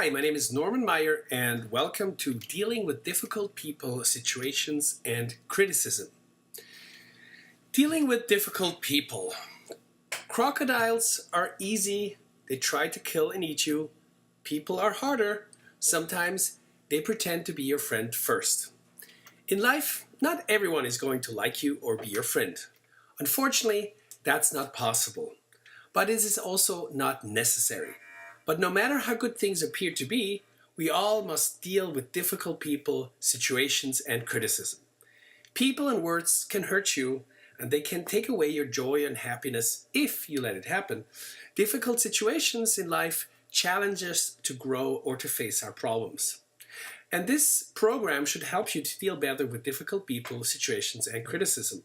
Hi, my name is Norman Meier, and welcome to Dealing with Difficult People, Situations, and Criticism. Dealing with difficult people. Crocodiles are easy, they try to kill and eat you. People are harder, sometimes they pretend to be your friend first. In life, not everyone is going to like you or be your friend. Unfortunately, that's not possible. But it is also not necessary. But no matter how good things appear to be, we all must deal with difficult people, situations, and criticism. People and words can hurt you, and they can take away your joy and happiness if you let it happen. Difficult situations in life challenge us to grow or to face our problems. And this program should help you to deal better with difficult people, situations, and criticism.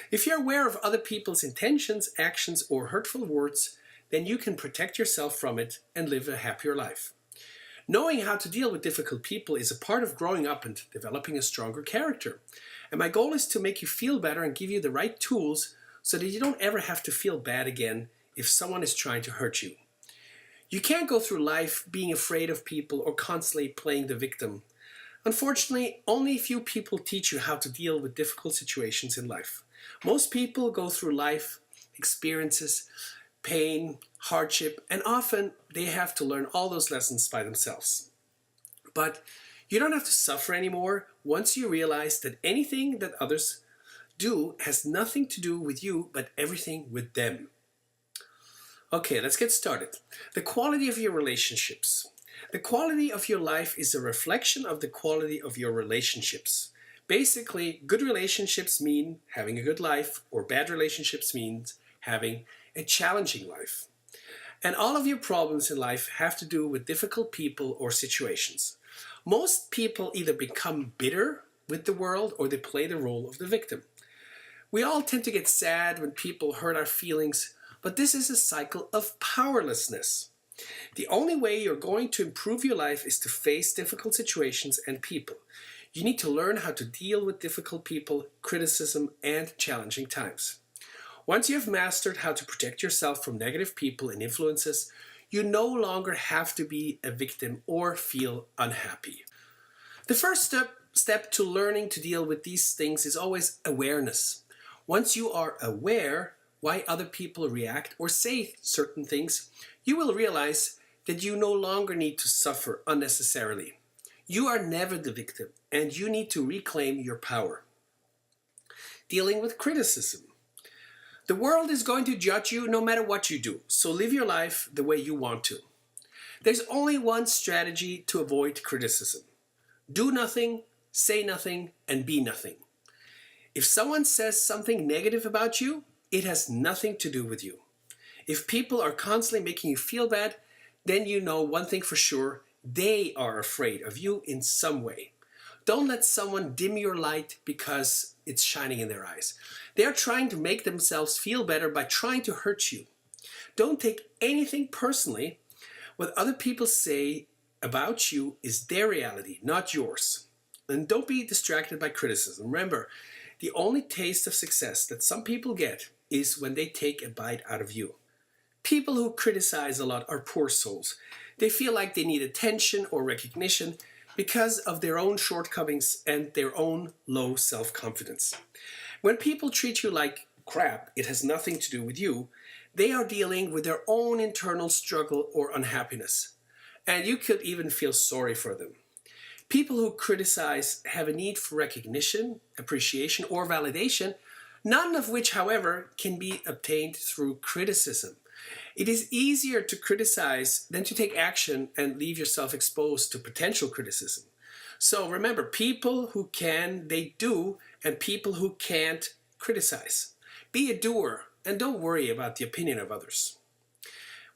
If you're aware of other people's intentions, actions, or hurtful words, then you can protect yourself from it and live a happier life. Knowing how to deal with difficult people is a part of growing up and developing a stronger character. And my goal is to make you feel better and give you the right tools so that you don't ever have to feel bad again if someone is trying to hurt you. You can't go through life being afraid of people or constantly playing the victim. Unfortunately, only a few people teach you how to deal with difficult situations in life. Most people go through life experiences, pain, hardship, and often they have to learn all those lessons by themselves. But you don't have to suffer anymore once you realize that anything that others do has nothing to do with you, but everything with them. Okay, let's get started. The quality of your relationships. The quality of your life is a reflection of the quality of your relationships. Basically, good relationships mean having a good life, or bad relationships means having a challenging life. And all of your problems in life have to do with difficult people or situations. Most people either become bitter with the world or they play the role of the victim. We all tend to get sad when people hurt our feelings, but this is a cycle of powerlessness. The only way you're going to improve your life is to face difficult situations and people. You need to learn how to deal with difficult people, criticism, and challenging times. Once you have mastered how to protect yourself from negative people and influences, you no longer have to be a victim or feel unhappy. The first step to learning to deal with these things is always awareness. Once you are aware why other people react or say certain things, you will realize that you no longer need to suffer unnecessarily. You are never the victim, and you need to reclaim your power. Dealing with criticism. The world is going to judge you no matter what you do, so live your life the way you want to. There's only one strategy to avoid criticism. Do nothing, say nothing, and be nothing. If someone says something negative about you, it has nothing to do with you. If people are constantly making you feel bad, then you know one thing for sure, they are afraid of you in some way. Don't let someone dim your light because it's shining in their eyes. They are trying to make themselves feel better by trying to hurt you. Don't take anything personally. What other people say about you is their reality, not yours. And don't be distracted by criticism. Remember, the only taste of success that some people get is when they take a bite out of you. People who criticize a lot are poor souls. They feel like they need attention or recognition because of their own shortcomings and their own low self-confidence. When people treat you like crap, it has nothing to do with you. They are dealing with their own internal struggle or unhappiness. And you could even feel sorry for them. People who criticize have a need for recognition, appreciation, or validation, none of which, however, can be obtained through criticism. It is easier to criticize than to take action and leave yourself exposed to potential criticism. So remember, people who can, they do, and people who can't, criticize. Be a doer and don't worry about the opinion of others.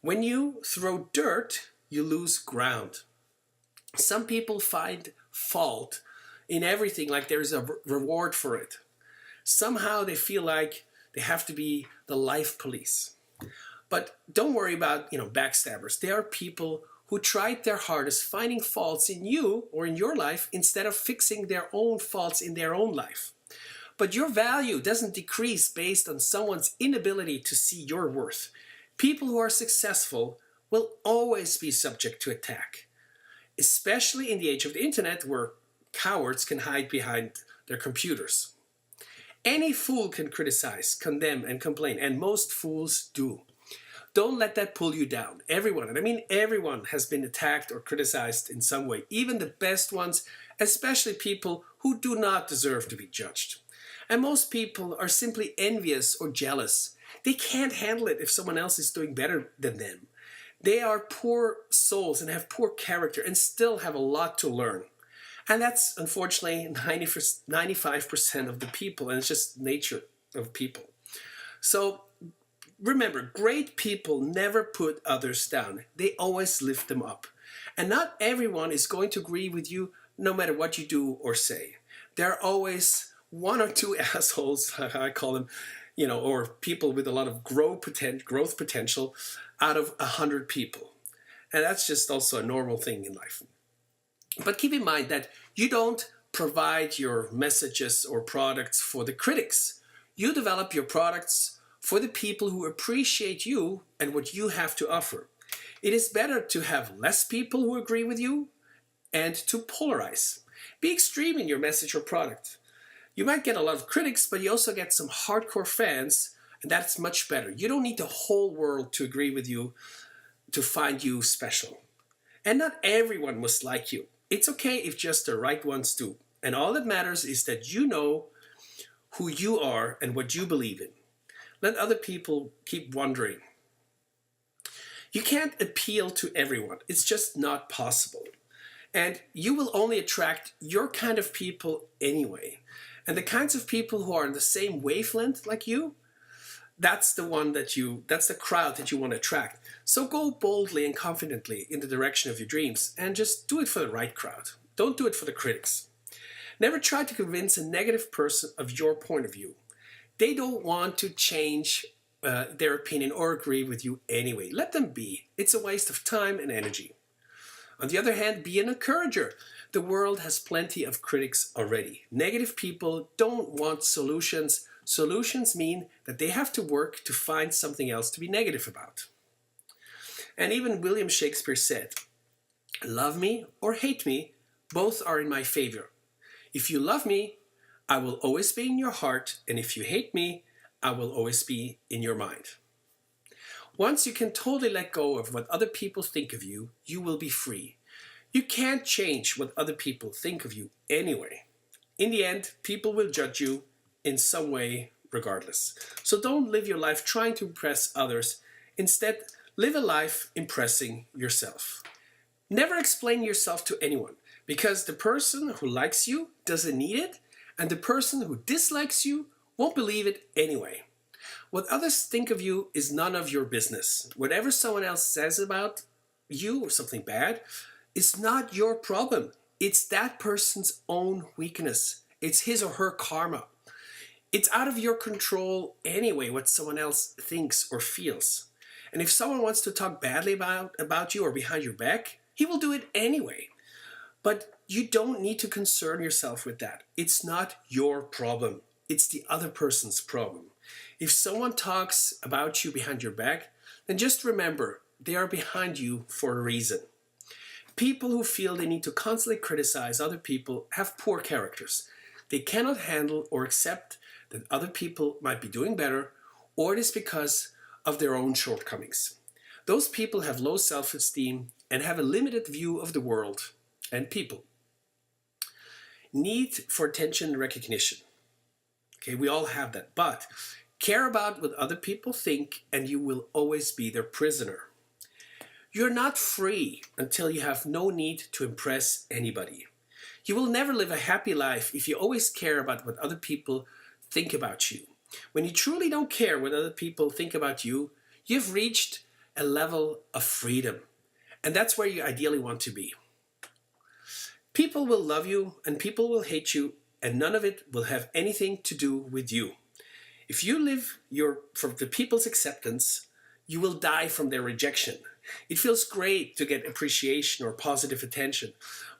When you throw dirt, you lose ground. Some people find fault in everything, like there's a reward for it. Somehow they feel like they have to be the life police. But don't worry about, backstabbers. They are people who tried their hardest finding faults in you or in your life instead of fixing their own faults in their own life. But your value doesn't decrease based on someone's inability to see your worth. People who are successful will always be subject to attack. especially in the age of the internet where cowards can hide behind their computers. Any fool can criticize, condemn, and complain, and most fools do. Don't let that pull you down. Everyone, and I mean everyone, has been attacked or criticized in some way, even the best ones, especially people who do not deserve to be judged. And most people are simply envious or jealous. They can't handle it if someone else is doing better than them. They are poor souls and have poor character and still have a lot to learn. And that's unfortunately 95% of the people, and it's just nature of people. So remember, great people never put others down. They always lift them up. And not everyone is going to agree with you no matter what you do or say. There are always one or two assholes, I call them, or people with a lot of growth potential out of 100 people. And that's just also a normal thing in life. But keep in mind that you don't provide your messages or products for the critics. You develop your products for the people who appreciate you and what you have to offer. It is better to have less people who agree with you and to polarize. Be extreme in your message or product. You might get a lot of critics, but you also get some hardcore fans, and that's much better. You don't need the whole world to agree with you to find you special. And not everyone must like you. It's okay if just the right ones do. And all that matters is that you know who you are and what you believe in. Let other people keep wondering. You can't appeal to everyone. It's just not possible. And you will only attract your kind of people anyway. And the kinds of people who are in the same wavelength like you, that's the crowd that you want to attract. So go boldly and confidently in the direction of your dreams and just do it for the right crowd. Don't do it for the critics. Never try to convince a negative person of your point of view. They don't want to change their opinion or agree with you anyway. Let them be. It's a waste of time and energy. On the other hand, be an encourager. The world has plenty of critics already. Negative people don't want solutions. Solutions mean that they have to work to find something else to be negative about. And even William Shakespeare said, "Love me or hate me, both are in my favor. If you love me, I will always be in your heart, and if you hate me, I will always be in your mind." Once you can totally let go of what other people think of you, you will be free. You can't change what other people think of you anyway. In the end, people will judge you in some way regardless. So don't live your life trying to impress others. Instead, live a life impressing yourself. Never explain yourself to anyone, because the person who likes you doesn't need it, and the person who dislikes you won't believe it anyway. What others think of you is none of your business. Whatever someone else says about you or something bad is not your problem. It's that person's own weakness. It's his or her karma. It's out of your control anyway what someone else thinks or feels. And if someone wants to talk badly about you or behind your back, he will do it anyway. But you don't need to concern yourself with that. It's not your problem. It's the other person's problem. If someone talks about you behind your back, then just remember they are behind you for a reason. People who feel they need to constantly criticize other people have poor characters. They cannot handle or accept that other people might be doing better, or it is because of their own shortcomings. Those people have low self-esteem and have a limited view of the world and people. Need for attention and recognition. Okay, we all have that, but care about what other people think and you will always be their prisoner. You're not free until you have no need to impress anybody. You will never live a happy life if you always care about what other people think about you. When you truly don't care what other people think about you, you've reached a level of freedom. And that's where you ideally want to be. People will love you and people will hate you, and none of it will have anything to do with you. If you live for the people's acceptance, you will die from their rejection. It feels great to get appreciation or positive attention,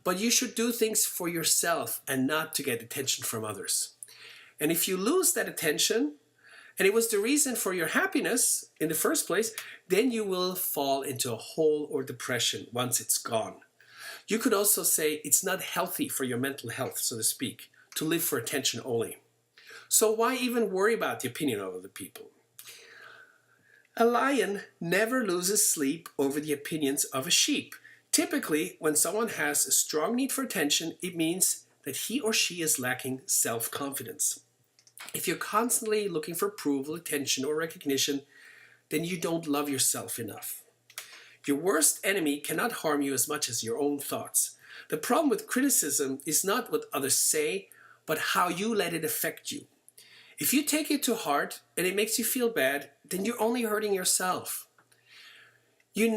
but you should do things for yourself and not to get attention from others. And if you lose that attention, and it was the reason for your happiness in the first place, then you will fall into a hole or depression once it's gone. You could also say it's not healthy for your mental health, so to speak, to live for attention only. So why even worry about the opinion of other people? A lion never loses sleep over the opinions of a sheep. Typically, when someone has a strong need for attention, it means that he or she is lacking self-confidence. If you're constantly looking for approval, attention, or recognition, then you don't love yourself enough. Your worst enemy cannot harm you as much as your own thoughts. The problem with criticism is not what others say, but how you let it affect you. If you take it to heart and it makes you feel bad, then you're only hurting yourself. You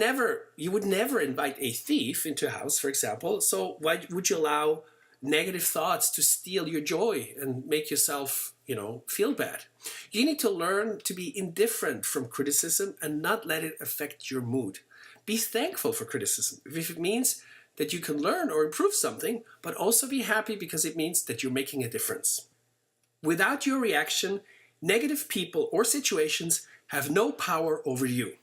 would never invite a thief into a house, for example, so why would you allow negative thoughts to steal your joy and make yourself, feel bad? You need to learn to be indifferent from criticism and not let it affect your mood. Be thankful for criticism if it means that you can learn or improve something, but also be happy because it means that you're making a difference. Without your reaction, negative people or situations have no power over you.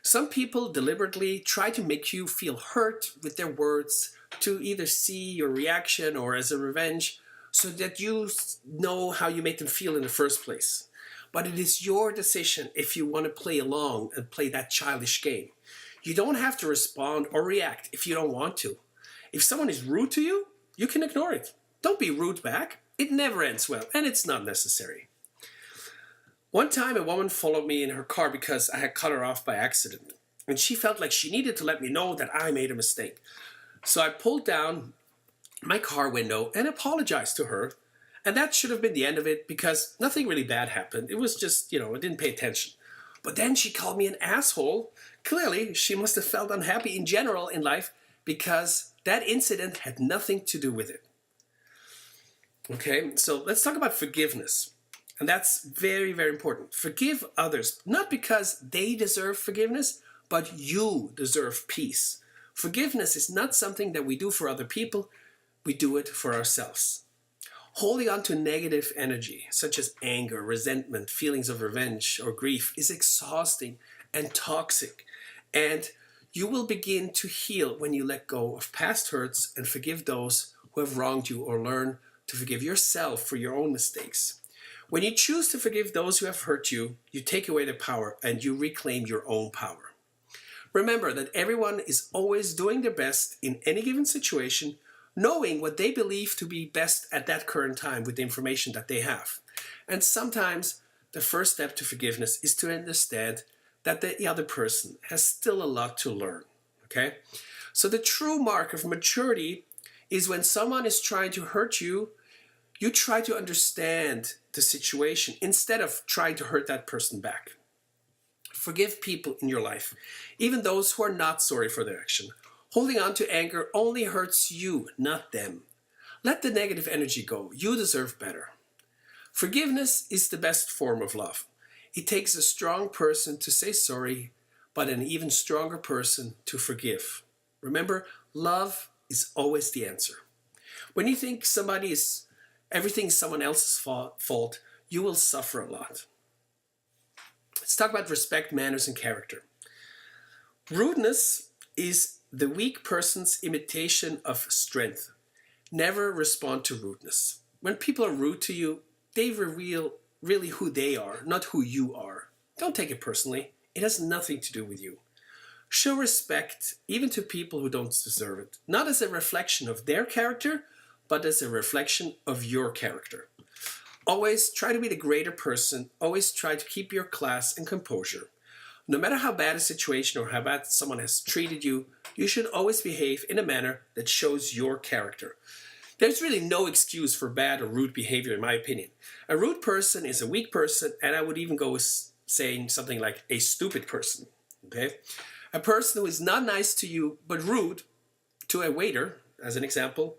Some people deliberately try to make you feel hurt with their words to either see your reaction or as a revenge so that you know how you make them feel in the first place. But it is your decision if you want to play along and play that childish game. You don't have to respond or react if you don't want to. If someone is rude to you, you can ignore it. Don't be rude back. It never ends well, and it's not necessary. One time a woman followed me in her car because I had cut her off by accident, and she felt like she needed to let me know that I made a mistake. So I pulled down my car window and apologized to her, and that should have been the end of it because nothing really bad happened. It was just, I didn't pay attention. But then she called me an asshole. Clearly, she must have felt unhappy in general in life because that incident had nothing to do with it. Okay, so let's talk about forgiveness. And that's very, very important. Forgive others, not because they deserve forgiveness, but you deserve peace. Forgiveness is not something that we do for other people, we do it for ourselves. Holding on to negative energy, such as anger, resentment, feelings of revenge, or grief, is exhausting and toxic. And you will begin to heal when you let go of past hurts and forgive those who have wronged you, or learn to forgive yourself for your own mistakes. When you choose to forgive those who have hurt you, you take away their power and you reclaim your own power. Remember that everyone is always doing their best in any given situation, knowing what they believe to be best at that current time with the information that they have. And sometimes the first step to forgiveness is to understand that the other person has still a lot to learn. Okay? So the true mark of maturity is when someone is trying to hurt you, you try to understand the situation instead of trying to hurt that person back. Forgive people in your life, even those who are not sorry for their action. Holding on to anger only hurts you, not them. Let the negative energy go. You deserve better. Forgiveness is the best form of love. It takes a strong person to say sorry, but an even stronger person to forgive. Remember, love is always the answer. When you think everything is someone else's fault, you will suffer a lot. Let's talk about respect, manners, and character. Rudeness is the weak person's imitation of strength. Never respond to rudeness. When people are rude to you, they reveal really who they are, not who you are. Don't take it personally. It has nothing to do with you. Show respect even to people who don't deserve it, not as a reflection of their character, but as a reflection of your character. Always try to be the greater person. Always try to keep your class and composure. No matter how bad a situation or how bad someone has treated you, you should always behave in a manner that shows your character. There's really no excuse for bad or rude behavior, in my opinion. A rude person is a weak person, and I would even go with saying something like a stupid person. Okay? A person who is not nice to you but rude to a waiter, as an example,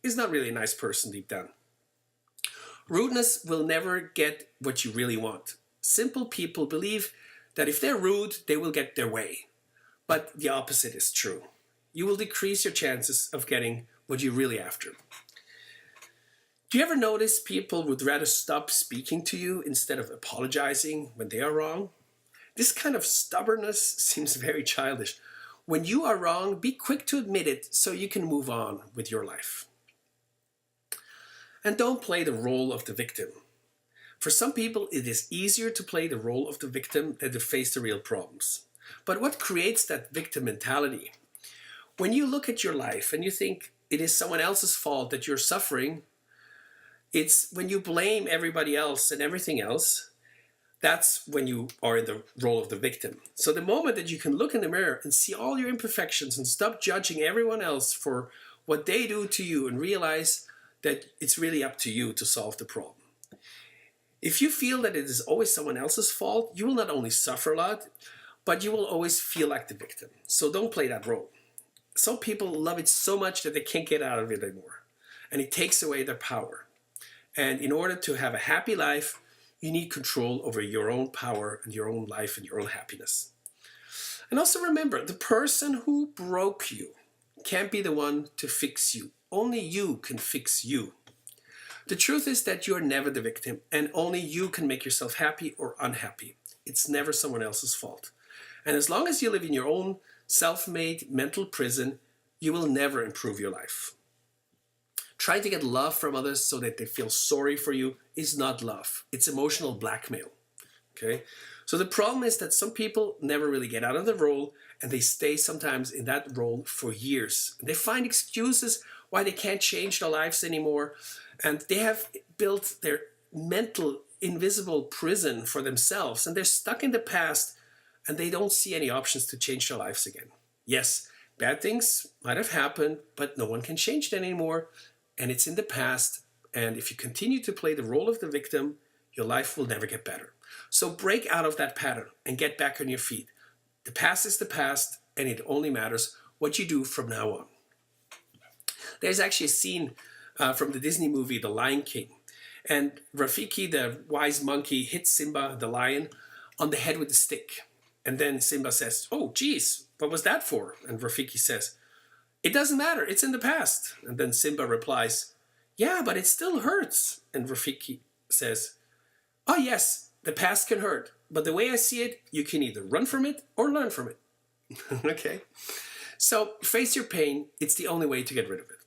is not really a nice person deep down. Rudeness will never get what you really want. Simple people believe that if they're rude, they will get their way. But the opposite is true. You will decrease your chances of getting what you're really after. Do you ever notice people would rather stop speaking to you instead of apologizing when they are wrong? This kind of stubbornness seems very childish. When you are wrong, be quick to admit it so you can move on with your life. And don't play the role of the victim. For some people, it is easier to play the role of the victim than to face the real problems. But what creates that victim mentality? When you look at your life and you think it is someone else's fault that you're suffering, it's when you blame everybody else and everything else, that's when you are in the role of the victim. So the moment that you can look in the mirror and see all your imperfections and stop judging everyone else for what they do to you and realize that it's really up to you to solve the problem. If you feel that it is always someone else's fault, you will not only suffer a lot, but you will always feel like the victim. So don't play that role. Some people love it so much that they can't get out of it anymore. And it takes away their power. And in order to have a happy life, you need control over your own power and your own life and your own happiness. And also remember, the person who broke you can't be the one to fix you. Only you can fix you. The truth is that you are never the victim, and only you can make yourself happy or unhappy. It's never someone else's fault. And as long as you live in your own self-made mental prison, you will never improve your life. Trying to get love from others so that they feel sorry for you is not love. It's emotional blackmail. Okay? So the problem is that some people never really get out of the role, and they stay sometimes in that role for years. They find excuses why they can't change their lives anymore, and they have built their mental invisible prison for themselves, and they're stuck in the past, and they don't see any options to change their lives again. Yes, bad things might have happened, but no one can change that anymore, and it's in the past. And if you continue to play the role of the victim, your life will never get better. So break out of that pattern and get back on your feet. The past is the past, and it only matters what you do from now on. There's actually a scene from the Disney movie The Lion King, and Rafiki, the wise monkey, hits Simba, the lion, on the head with a stick. And then Simba says, "Oh, geez, what was that for?" And Rafiki says, "It doesn't matter, it's in the past." And then Simba replies, "Yeah, but it still hurts." And Rafiki says, "Oh yes, the past can hurt, but the way I see it, you can either run from it or learn from it." Okay? So face your pain, it's the only way to get rid of it.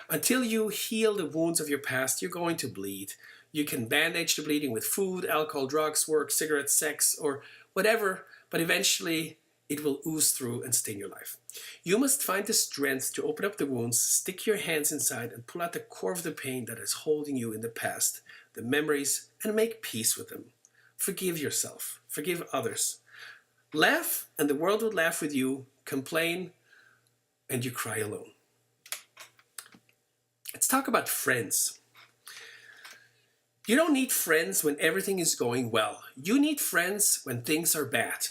Until you heal the wounds of your past, you're going to bleed. You can bandage the bleeding with food, alcohol, drugs, work, cigarettes, sex, or whatever, but eventually it will ooze through and stain your life. You must find the strength to open up the wounds, stick your hands inside, and pull out the core of the pain that is holding you in the past, the memories, and make peace with them. Forgive yourself. Forgive others. Laugh, and the world will laugh with you. Complain, and you cry alone. Let's talk about friends. You don't need friends when everything is going well. You need friends when things are bad.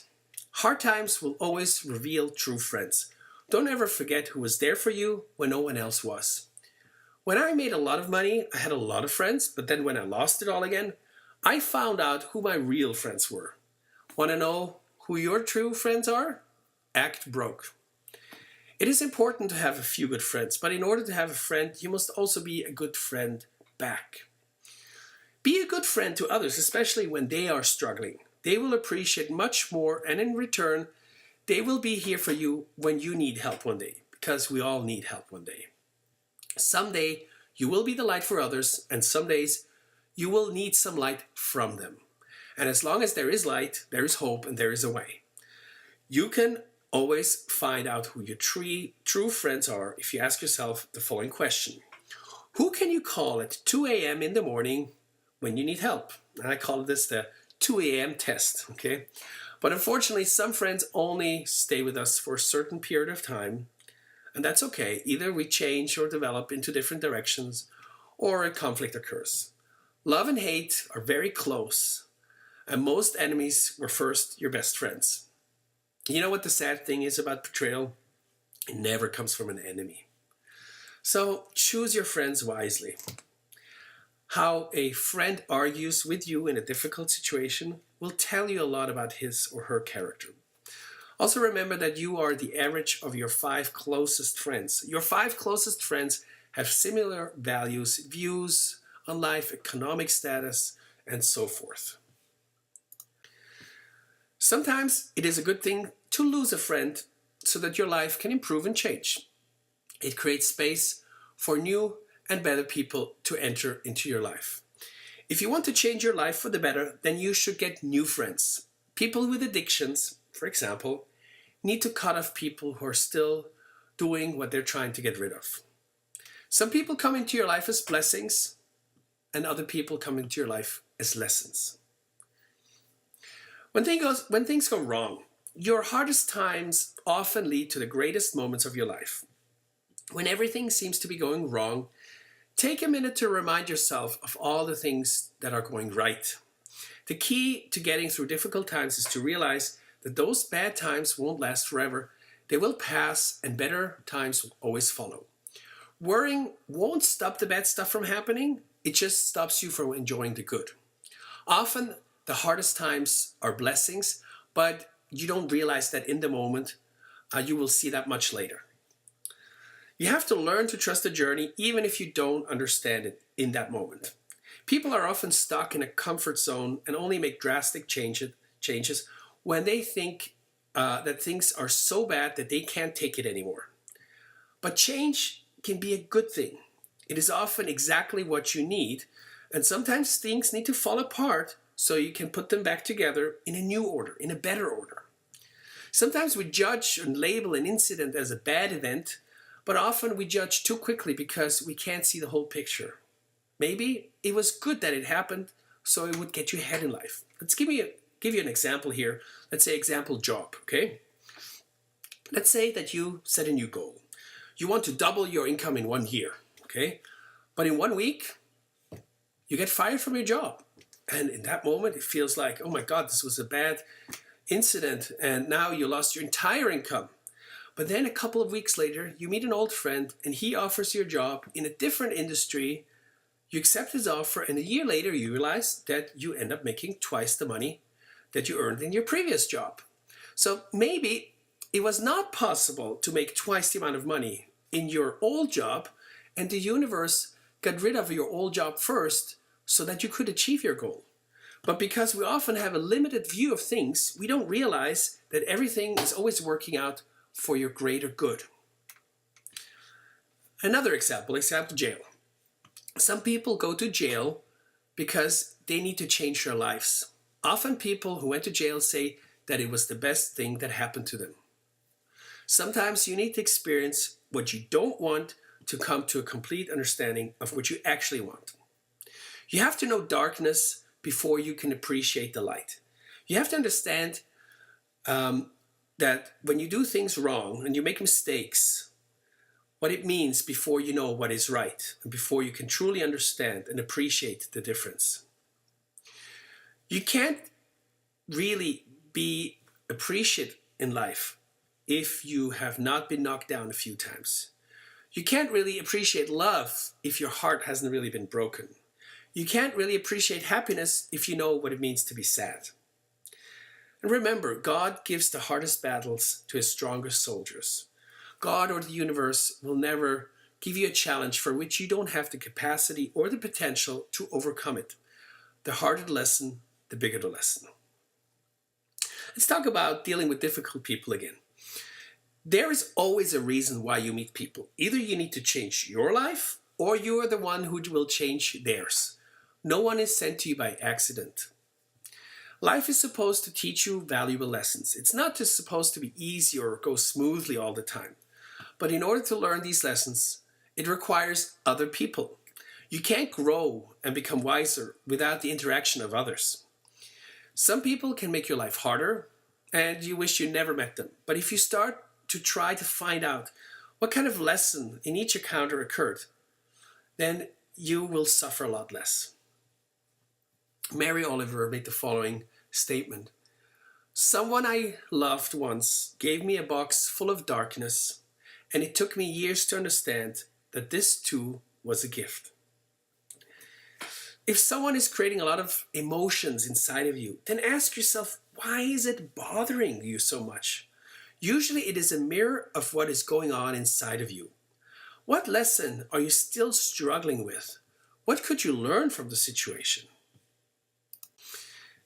Hard times will always reveal true friends. Don't ever forget who was there for you when no one else was. When I made a lot of money, I had a lot of friends, but then when I lost it all again, I found out who my real friends were. Want to know who your true friends are? Act broke. It is important to have a few good friends, but in order to have a friend, you must also be a good friend back. Be a good friend to others, especially when they are struggling. They will appreciate much more, and in return, they will be here for you when you need help one day, because we all need help one day. Someday, you will be the light for others, and some days, you will need some light from them. And as long as there is light, there is hope, and there is a way. You can always find out who your true friends are if you ask yourself the following question. Who can you call at 2 a.m. in the morning when you need help? And I call this the 2 a.m. test, okay? But unfortunately, some friends only stay with us for a certain period of time, and that's okay. Either we change or develop into different directions, or a conflict occurs. Love and hate are very close, and most enemies were first your best friends. You know what the sad thing is about betrayal? It never comes from an enemy. So choose your friends wisely. How a friend argues with you in a difficult situation will tell you a lot about his or her character. Also remember that you are the average of your 5 closest friends. Your 5 closest friends have similar values, views on life, economic status, and so forth. Sometimes it is a good thing to lose a friend so that your life can improve and change. It creates space for new and better people to enter into your life. If you want to change your life for the better, then you should get new friends. People with addictions, for example, need to cut off people who are still doing what they're trying to get rid of. Some people come into your life as blessings, and other people come into your life as lessons. When things go wrong, your hardest times often lead to the greatest moments of your life. When everything seems to be going wrong, take a minute to remind yourself of all the things that are going right. The key to getting through difficult times is to realize that those bad times won't last forever. They will pass, and better times will always follow. Worrying won't stop the bad stuff from happening. It just stops you from enjoying the good. Often, the hardest times are blessings, but you don't realize that in the moment. You will see that much later. You have to learn to trust the journey even if you don't understand it in that moment. People are often stuck in a comfort zone and only make drastic changes when they think that things are so bad that they can't take it anymore. But change can be a good thing. It is often exactly what you need, and sometimes things need to fall apart so you can put them back together in a new order, in a better order. Sometimes we judge and label an incident as a bad event, but often we judge too quickly because we can't see the whole picture. Maybe it was good that it happened, so it would get you ahead in life. Let's give you an example here. Let's say example job, okay? Let's say that you set a new goal. You want to double your income in 1 year, okay? But in 1 week, you get fired from your job. And in that moment, it feels like, oh my God, this was a bad incident, and now you lost your entire income. But then a couple of weeks later, you meet an old friend and he offers you a job in a different industry. You accept his offer, and a year later you realize that you end up making twice the money that you earned in your previous job. So maybe it was not possible to make twice the amount of money in your old job, and the universe got rid of your old job first so that you could achieve your goal. But because we often have a limited view of things, we don't realize that everything is always working out for your greater good. Another example jail. Some people go to jail because they need to change their lives. Often people who went to jail say that it was the best thing that happened to them. Sometimes you need to experience what you don't want to come to a complete understanding of what you actually want. You have to know darkness before you can appreciate the light. You have to understand that when you do things wrong and you make mistakes, what it means before you know what is right and before you can truly understand and appreciate the difference. You can't really be appreciative in life if you have not been knocked down a few times. You can't really appreciate love if your heart hasn't really been broken. You can't really appreciate happiness if you know what it means to be sad. And remember, God gives the hardest battles to his strongest soldiers. God or the universe will never give you a challenge for which you don't have the capacity or the potential to overcome it. The harder the lesson, the bigger the lesson. Let's talk about dealing with difficult people again. There is always a reason why you meet people. Either you need to change your life, or you are the one who will change theirs. No one is sent to you by accident. Life is supposed to teach you valuable lessons. It's not just supposed to be easy or go smoothly all the time. But in order to learn these lessons, it requires other people. You can't grow and become wiser without the interaction of others. Some people can make your life harder, and you wish you never met them. But if you start to try to find out what kind of lesson in each encounter occurred, then you will suffer a lot less. Mary Oliver made the following statement. Someone I loved once gave me a box full of darkness, and it took me years to understand that this too was a gift. If someone is creating a lot of emotions inside of you, then ask yourself, why is it bothering you so much? Usually it is a mirror of what is going on inside of you. What lesson are you still struggling with? What could you learn from the situation?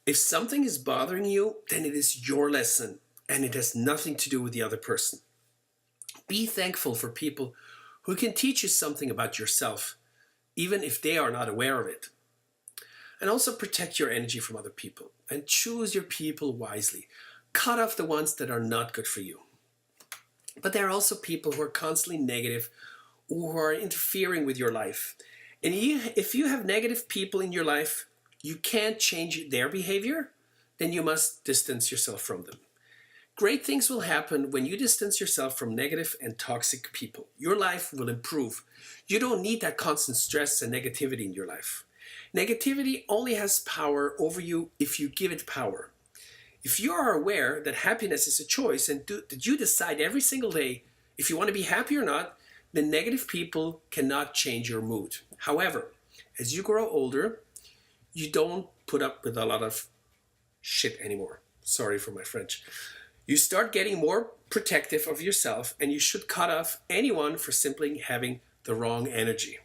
If something is bothering you, then it is your lesson and it has nothing to do with the other person. Be thankful for people who can teach you something about yourself, even if they are not aware of it. And also protect your energy from other people and choose your people wisely. Cut off the ones that are not good for you. But there are also people who are constantly negative or who are interfering with your life. And if you have negative people in your life, you can't change their behavior, then you must distance yourself from them. Great things will happen when you distance yourself from negative and toxic people. Your life will improve. You don't need that constant stress and negativity in your life. Negativity only has power over you if you give it power. If you are aware that happiness is a choice and that you decide every single day if you want to be happy or not, then negative people cannot change your mood. However, as you grow older, you don't put up with a lot of shit anymore. Sorry for my French. You start getting more protective of yourself, and you should cut off anyone for simply having the wrong energy.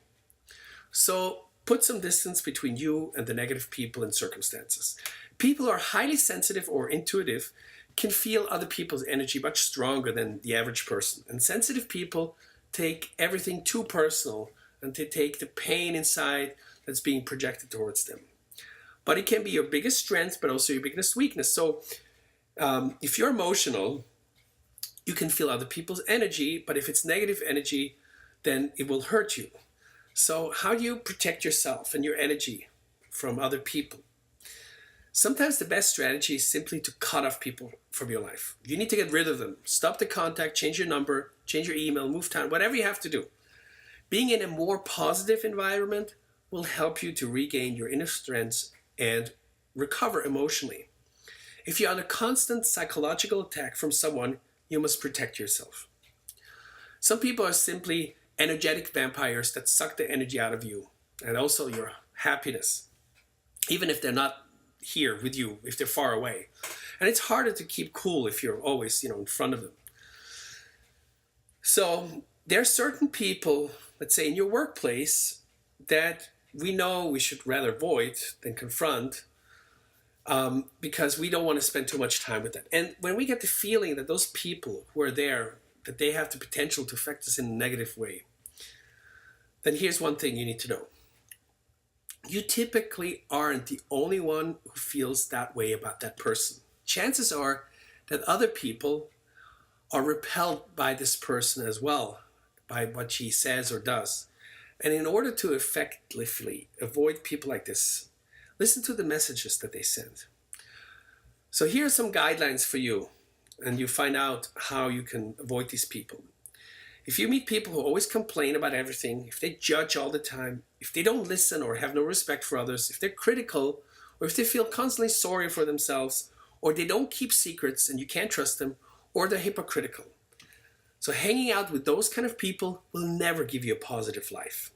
So put some distance between you and the negative people and circumstances. People who are highly sensitive or intuitive can feel other people's energy much stronger than the average person. And sensitive people take everything too personal, and they take the pain inside that's being projected towards them. But it can be your biggest strength, but also your biggest weakness. So if you're emotional, you can feel other people's energy, but if it's negative energy, then it will hurt you. So how do you protect yourself and your energy from other people? Sometimes the best strategy is simply to cut off people from your life. You need to get rid of them. Stop the contact, change your number, change your email, move town, whatever you have to do. Being in a more positive environment will help you to regain your inner strength and recover emotionally. If you're under constant psychological attack from someone, you must protect yourself. Some people are simply energetic vampires that suck the energy out of you and also your happiness, even if they're not here with you, if they're far away. And it's harder to keep cool if you're always, in front of them. So there are certain people, let's say in your workplace, that we know we should rather avoid than confront, because we don't want to spend too much time with that. And when we get the feeling that those people who are there, that they have the potential to affect us in a negative way, then here's one thing you need to know. You typically aren't the only one who feels that way about that person. Chances are that other people are repelled by this person as well, by what she says or does. And in order to effectively avoid people like this, listen to the messages that they send. So here are some guidelines for you, and you find out how you can avoid these people. If you meet people who always complain about everything, if they judge all the time, if they don't listen or have no respect for others, if they're critical, or if they feel constantly sorry for themselves, or they don't keep secrets and you can't trust them, or they're hypocritical. So hanging out with those kind of people will never give you a positive life.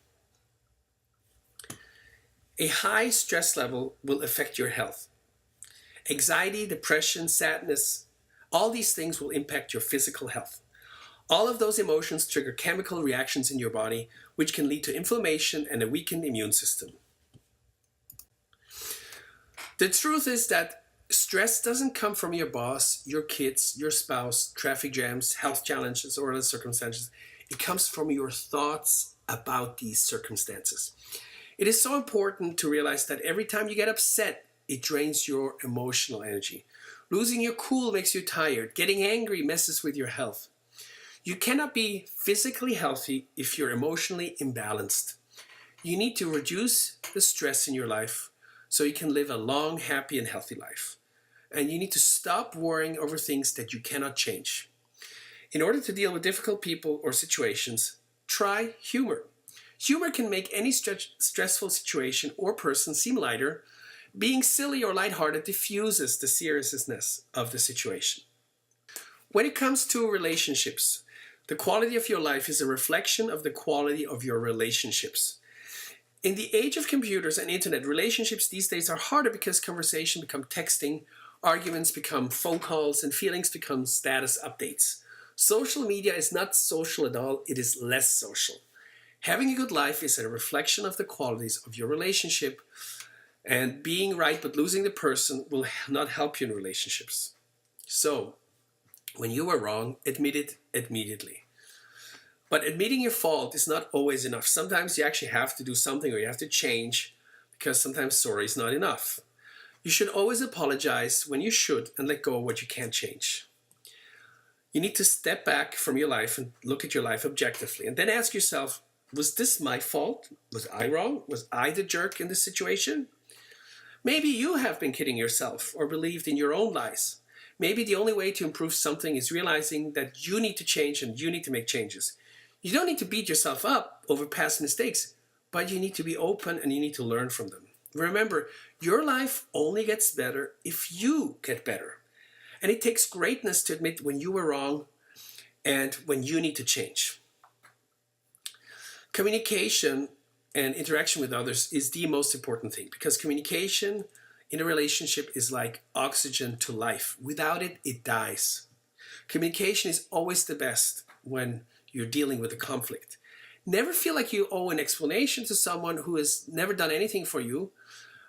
A high stress level will affect your health. Anxiety, depression, sadness, all these things will impact your physical health. All of those emotions trigger chemical reactions in your body, which can lead to inflammation and a weakened immune system. The truth is that stress doesn't come from your boss, your kids, your spouse, traffic jams, health challenges, or other circumstances. It comes from your thoughts about these circumstances. It is so important to realize that every time you get upset, it drains your emotional energy. Losing your cool makes you tired. Getting angry messes with your health. You cannot be physically healthy if you're emotionally imbalanced. You need to reduce the stress in your life so you can live a long, happy, and healthy life. And you need to stop worrying over things that you cannot change. In order to deal with difficult people or situations, try humor. Humor can make any stressful situation or person seem lighter. Being silly or lighthearted diffuses the seriousness of the situation. When it comes to relationships, the quality of your life is a reflection of the quality of your relationships. In the age of computers and internet, relationships these days are harder because conversation become texting, arguments become phone calls, and feelings become status updates. Social media is not social at all, it is less social. Having a good life is a reflection of the qualities of your relationship, and being right but losing the person will not help you in relationships. So, when you were wrong, admit it immediately. But admitting your fault is not always enough. Sometimes you actually have to do something, or you have to change, because sometimes sorry is not enough. You should always apologize when you should and let go of what you can't change. You need to step back from your life and look at your life objectively, and then ask yourself, was this my fault? Was I wrong? Was I the jerk in this situation? Maybe you have been kidding yourself or believed in your own lies. Maybe the only way to improve something is realizing that you need to change and you need to make changes. You don't need to beat yourself up over past mistakes, but you need to be open and you need to learn from them. Remember, your life only gets better if you get better. And it takes greatness to admit when you were wrong and when you need to change. Communication and interaction with others is the most important thing, because communication in a relationship is like oxygen to life. Without it, it dies. Communication is always the best when you're dealing with a conflict. Never feel like you owe an explanation to someone who has never done anything for you.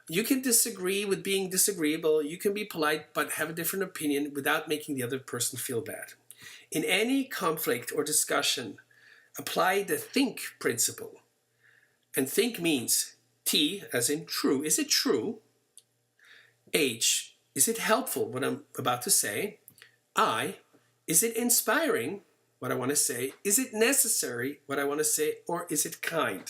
You can disagree with being disagreeable. You can be polite but have a different opinion without making the other person feel bad. In any conflict or discussion, apply the think principle. And think means T as in true. Is it true? H, is it helpful what I'm about to say? I, is it inspiring what I want to say? Is it necessary what I want to say? Or is it kind?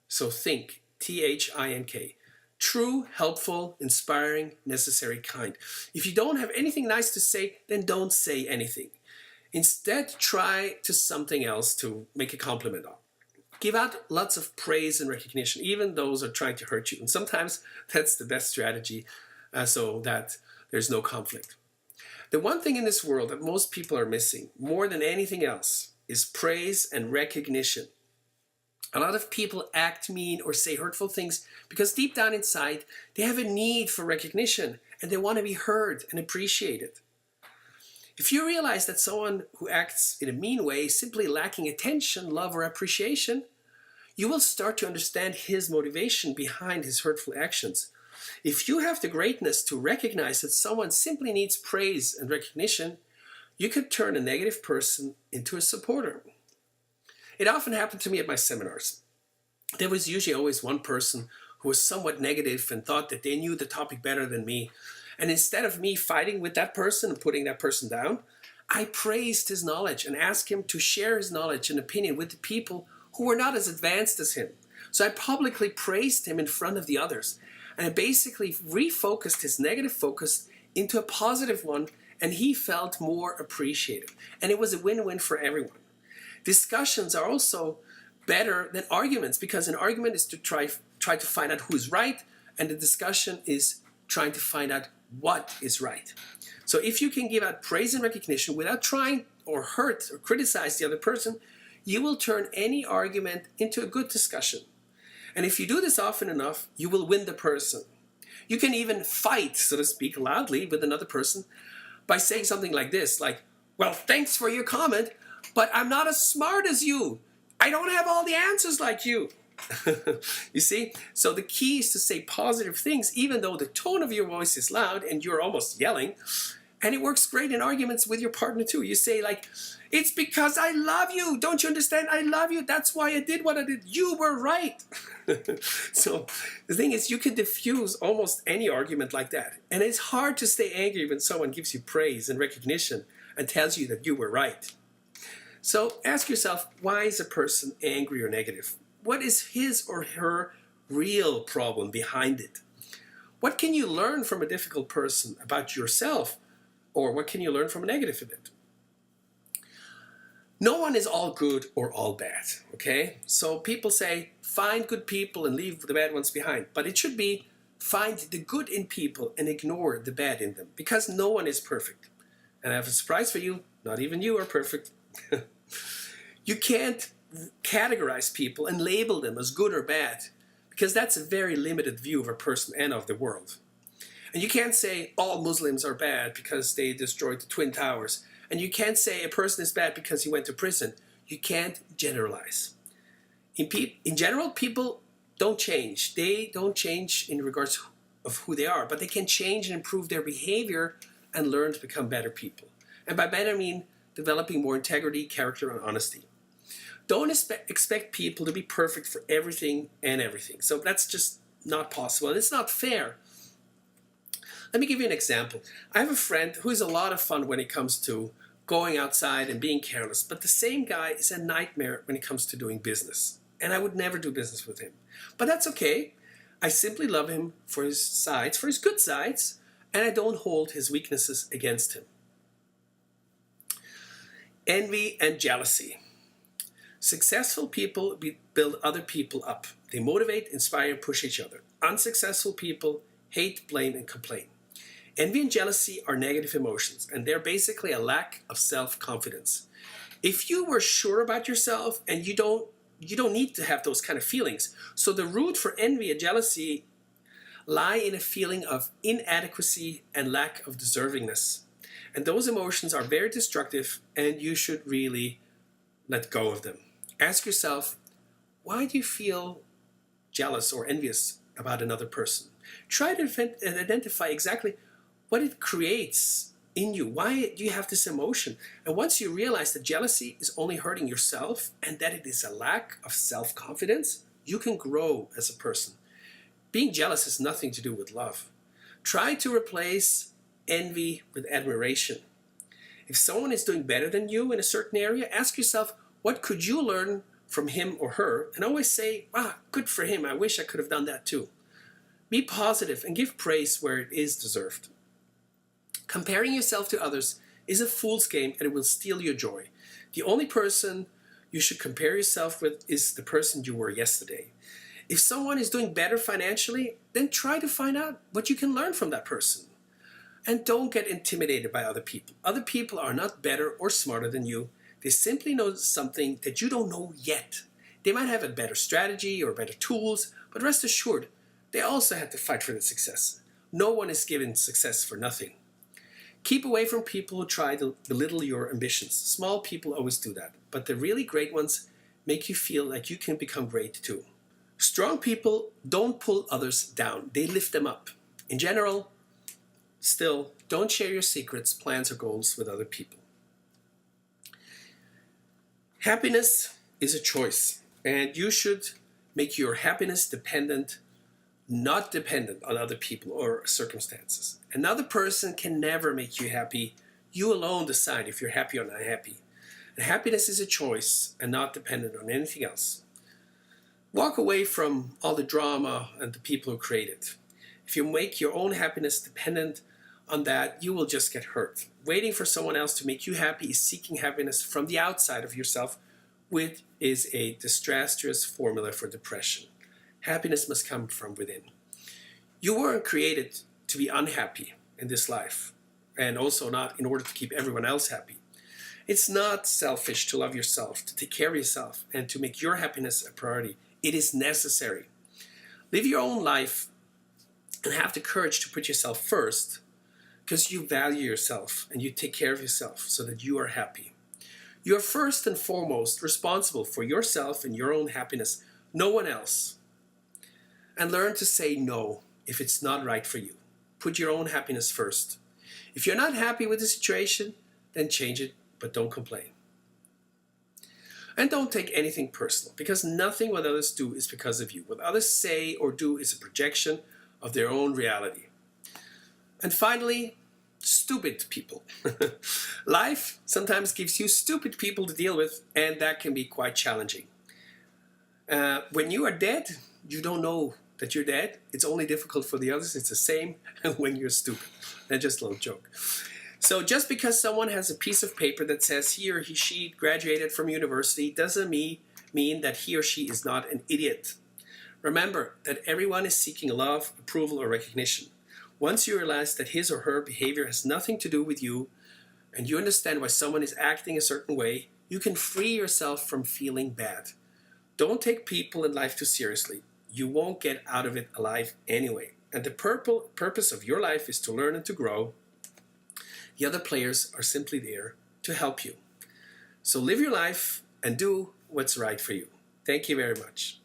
So think, T-H-I-N-K. True, helpful, inspiring, necessary, kind. If you don't have anything nice to say, then don't say anything. Instead, try to something else to make a compliment on. Give out lots of praise and recognition, even those are trying to hurt you. And sometimes that's the best strategy, so that there's no conflict. The one thing in this world that most people are missing, more than anything else, is praise and recognition. A lot of people act mean or say hurtful things because deep down inside, they have a need for recognition and they want to be heard and appreciated. If you realize that someone who acts in a mean way is simply lacking attention, love, or appreciation, you will start to understand his motivation behind his hurtful actions. If you have the greatness to recognize that someone simply needs praise and recognition, you could turn a negative person into a supporter. It often happened to me at my seminars. There was usually always one person who was somewhat negative and thought that they knew the topic better than me. And instead of me fighting with that person and putting that person down, I praised his knowledge and asked him to share his knowledge and opinion with the people who were not as advanced as him. So I publicly praised him in front of the others. And I basically refocused his negative focus into a positive one, and he felt more appreciated. And it was a win-win for everyone. Discussions are also better than arguments, because an argument is to try to find out who is right, and the discussion is trying to find out what is right. So if you can give out praise and recognition without trying or hurt or criticize the other person, you will turn any argument into a good discussion. And if you do this often enough, you will win the person. You can even fight, so to speak, loudly with another person by saying something like this, like, well, thanks for your comment, but I'm not as smart as you. I don't have all the answers like you. You see? So the key is to say positive things, even though the tone of your voice is loud and you're almost yelling. And it works great in arguments with your partner too. You say like, it's because I love you. Don't you understand? I love you. That's why I did what I did. You were right. So the thing is, you can diffuse almost any argument like that. And it's hard to stay angry when someone gives you praise and recognition and tells you that you were right. So ask yourself, why is a person angry or negative? What is his or her real problem behind it? What can you learn from a difficult person about yourself? Or what can you learn from a negative event? No one is all good or all bad, okay? So people say, find good people and leave the bad ones behind. But it should be, find the good in people and ignore the bad in them, because no one is perfect. And I have a surprise for you, not even you are perfect. You can't categorize people and label them as good or bad, because that's a very limited view of a person and of the world. And you can't say all Muslims are bad because they destroyed the Twin Towers. And you can't say a person is bad because he went to prison. You can't generalize. In general, people don't change. They don't change in regards of who they are, but they can change and improve their behavior and learn to become better people. And by better, I mean developing more integrity, character, and honesty. Don't expect people to be perfect for everything and everything. So that's just not possible, and it's not fair. Let me give you an example. I have a friend who is a lot of fun when it comes to going outside and being careless, but the same guy is a nightmare when it comes to doing business. And I would never do business with him. But that's okay. I simply love him for his sides, for his good sides, and I don't hold his weaknesses against him. Envy and jealousy. Successful people build other people up. They motivate, inspire, and push each other. Unsuccessful people hate, blame, and complain. Envy and jealousy are negative emotions, and they're basically a lack of self-confidence. If you were sure about yourself, and you don't need to have those kind of feelings. So the root for envy and jealousy lie in a feeling of inadequacy and lack of deservingness. And those emotions are very destructive, and you should really let go of them. Ask yourself, why do you feel jealous or envious about another person? Try to identify exactly what it creates in you. Why do you have this emotion? And once you realize that jealousy is only hurting yourself and that it is a lack of self-confidence, you can grow as a person. Being jealous has nothing to do with love. Try to replace envy with admiration. If someone is doing better than you in a certain area, ask yourself, what could you learn from him or her? And always say, wow, good for him. I wish I could have done that too. Be positive and give praise where it is deserved. Comparing yourself to others is a fool's game, and it will steal your joy. The only person you should compare yourself with is the person you were yesterday. If someone is doing better financially, then try to find out what you can learn from that person. And don't get intimidated by other people. Other people are not better or smarter than you. They simply know something that you don't know yet. They might have a better strategy or better tools, but rest assured, they also had to fight for the success. No one is given success for nothing. Keep away from people who try to belittle your ambitions. Small people always do that, but the really great ones make you feel like you can become great too. Strong people don't pull others down, they lift them up. In general, still, don't share your secrets, plans, or goals with other people. Happiness is a choice, and you should make your happiness not dependent on other people or circumstances. Another person can never make you happy. You alone decide if you're happy or not happy. And happiness is a choice and not dependent on anything else. Walk away from all the drama and the people who create it. If you make your own happiness dependent on that, you will just get hurt. Waiting for someone else to make you happy is seeking happiness from the outside of yourself, which is a disastrous formula for depression. Happiness must come from within. You weren't created to be unhappy in this life, and also not in order to keep everyone else happy. It's not selfish to love yourself, to take care of yourself, and to make your happiness a priority. It is necessary. Live your own life and have the courage to put yourself first, because you value yourself and you take care of yourself so that you are happy. You are first and foremost responsible for yourself and your own happiness, no one else. And learn to say no if it's not right for you. Put your own happiness first. If you're not happy with the situation, then change it, but don't complain. And don't take anything personal, because nothing what others do is because of you. What others say or do is a projection of their own reality. And finally, stupid people. Life sometimes gives you stupid people to deal with, and that can be quite challenging. When you are dead, you don't know that you're dead. It's only difficult for the others. It's the same when you're stupid. That's just a little joke. So just because someone has a piece of paper that says he or she graduated from university doesn't mean that he or she is not an idiot. Remember that everyone is seeking love, approval, or recognition. Once you realize that his or her behavior has nothing to do with you, and you understand why someone is acting a certain way, you can free yourself from feeling bad. Don't take people in life too seriously. You won't get out of it alive anyway. And the purpose of your life is to learn and to grow. The other players are simply there to help you. So live your life and do what's right for you. Thank you very much.